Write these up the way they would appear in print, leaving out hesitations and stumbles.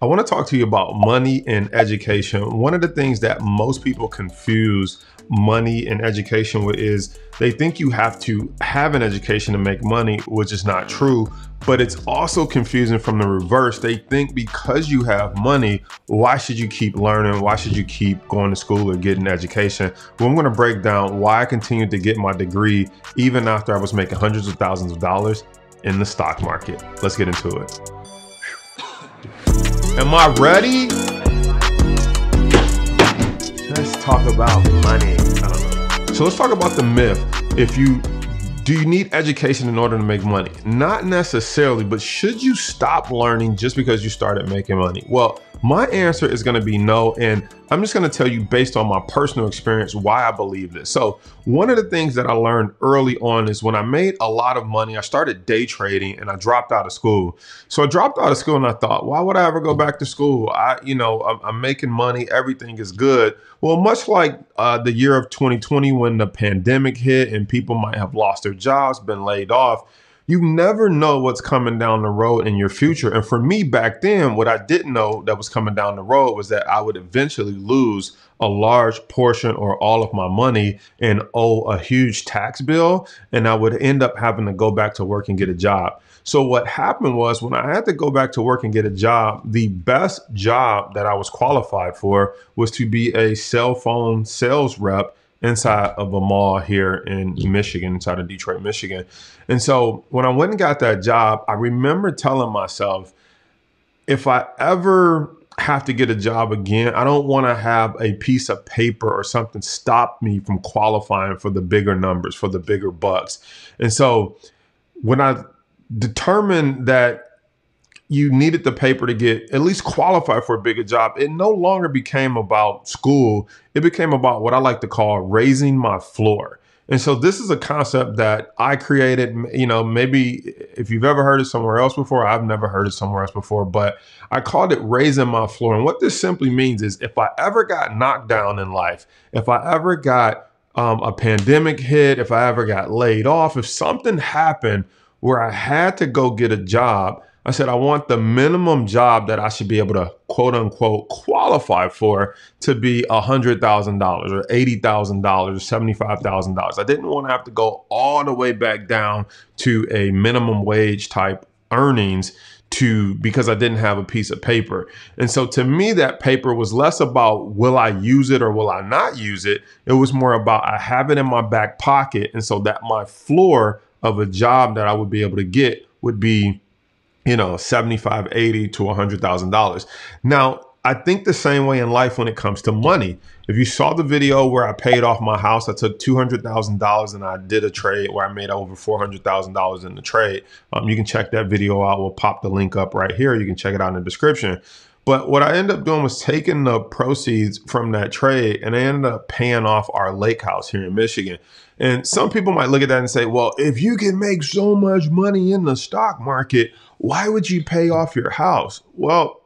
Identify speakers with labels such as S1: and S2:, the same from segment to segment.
S1: I want to talk to you about money and education. One of the things that most people confuse money and education with is they think you have to have an education to make money, which is not true. But it's also confusing from the reverse. They think because you have money, why should you keep learning? Why should you keep going to school or getting education? Well, I'm going to break down why I continued to get my degree even after I was making hundreds of thousands of dollars in the stock market. Let's get into it. Am I ready? Let's talk about money. So let's talk about the myth. Do you need education in order to make money? Not necessarily, but should you stop learning just because you started making money? Well, my answer is gonna be no, and I'm just gonna tell you based on my personal experience why I believe this. So one of the things that I learned early on is when I made a lot of money, I started day trading and I dropped out of school. So I dropped out of school and I thought, why would I ever go back to school? I'm making money, everything is good. Well, much like the year of 2020 when the pandemic hit and people might have lost their jobs, been laid off, you never know what's coming down the road in your future. And for me back then, what I didn't know that was coming down the road was that I would eventually lose a large portion or all of my money and owe a huge tax bill. And I would end up having to go back to work and get a job. So what happened was when I had to go back to work and get a job, the best job that I was qualified for was to be a cell phone sales rep inside of a mall here in Michigan, inside of Detroit, Michigan. And so when I went and got that job, I remember telling myself, if I ever have to get a job again, I don't want to have a piece of paper or something stop me from qualifying for the bigger numbers, for the bigger bucks. And so when I determined that you needed the paper to get at least qualified for a bigger job, it no longer became about school. It became about what I like to call raising my floor. And so this is a concept that I created. Maybe if you've ever heard it somewhere else before, I've never heard it somewhere else before, but I called it raising my floor. And what this simply means is if I ever got knocked down in life, if I ever got a pandemic hit, if I ever got laid off, if something happened where I had to go get a job, I said, I want the minimum job that I should be able to quote unquote qualify for to be $100,000 or $80,000 or $75,000. I didn't want to have to go all the way back down to a minimum wage type earnings because I didn't have a piece of paper. And so to me, that paper was less about will I use it or will I not use it? It was more about I have it in my back pocket. And so that my floor of a job that I would be able to get would be $75,000, $80,000 to $100,000. Now, I think the same way in life when it comes to money. If you saw the video where I paid off my house, I took $200,000 and I did a trade where I made over $400,000 in the trade. You can check that video out. We'll pop the link up right here. You can check it out in the description. But what I ended up doing was taking the proceeds from that trade and I ended up paying off our lake house here in Michigan. And some people might look at that and say, well, if you can make so much money in the stock market, why would you pay off your house? Well,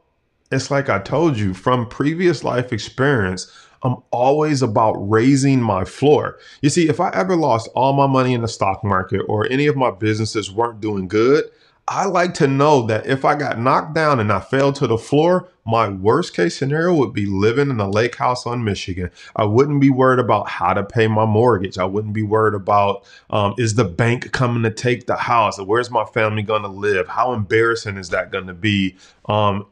S1: it's like I told you from previous life experience, I'm always about raising my floor. You see, if I ever lost all my money in the stock market or any of my businesses weren't doing good, I like to know that if I got knocked down and I fell to the floor, my worst case scenario would be living in a lake house on Michigan. I wouldn't be worried about how to pay my mortgage. I wouldn't be worried about, is the bank coming to take the house? Where's my family going to live? How embarrassing is that going to be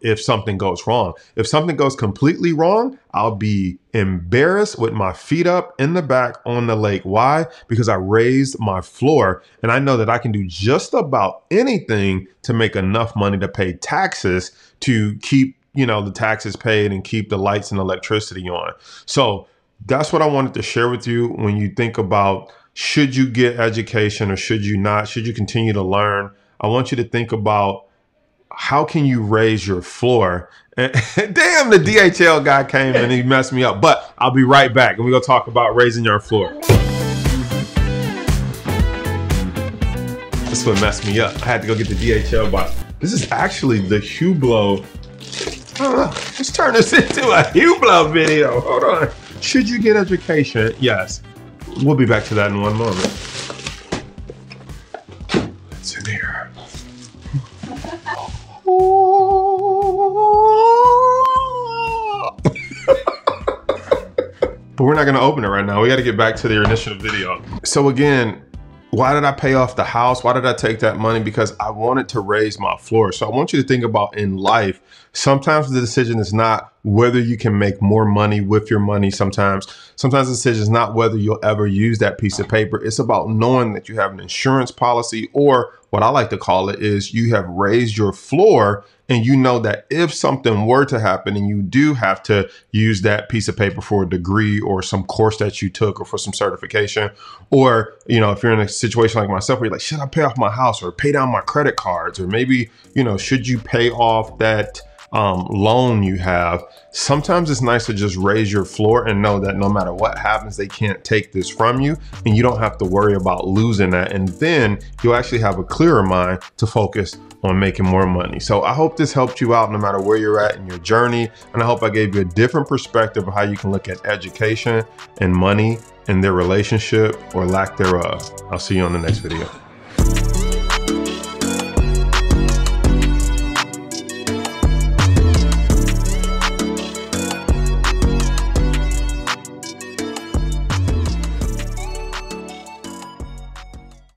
S1: if something goes wrong? If something goes completely wrong, I'll be embarrassed with my feet up in the back on the lake. Why? Because I raised my floor and I know that I can do just about anything to make enough money to pay taxes to keep the taxes paid and keep the lights and electricity on. So that's what I wanted to share with you when you think about should you get education or should you not? Should you continue to learn? I want you to think about how can you raise your floor? And damn, the DHL guy came and he messed me up, but I'll be right back and we're gonna talk about raising your floor. That's what messed me up. I had to go get the DHL box. This is actually the Hublot. Let's turn this into a Hublot video. Hold on. Should you get education? Yes. We'll be back to that in one moment. It's in here. Oh. but we're not gonna open it right now. We gotta get back to the initial video. So again, why did I pay off the house? Why did I take that money? Because I wanted to raise my floor. So I want you to think about in life, sometimes the decision is not whether you can make more money with your money. Sometimes the decision is not whether you'll ever use that piece of paper. It's about knowing that you have an insurance policy, or what I like to call it is you have raised your floor, and you know that if something were to happen and you do have to use that piece of paper for a degree or some course that you took or for some certification, or, you know, if you're in a situation like myself where you're like, should I pay off my house or pay down my credit cards? Or maybe, you know, should you pay off that loan you have? Sometimes it's nice to just raise your floor and know that no matter what happens, they can't take this from you, and you don't have to worry about losing that. And then you'll actually have a clearer mind to focus on making more money. So I hope this helped you out no matter where you're at in your journey. And I hope I gave you a different perspective of how you can look at education and money and their relationship or lack thereof. I'll see you on the next video.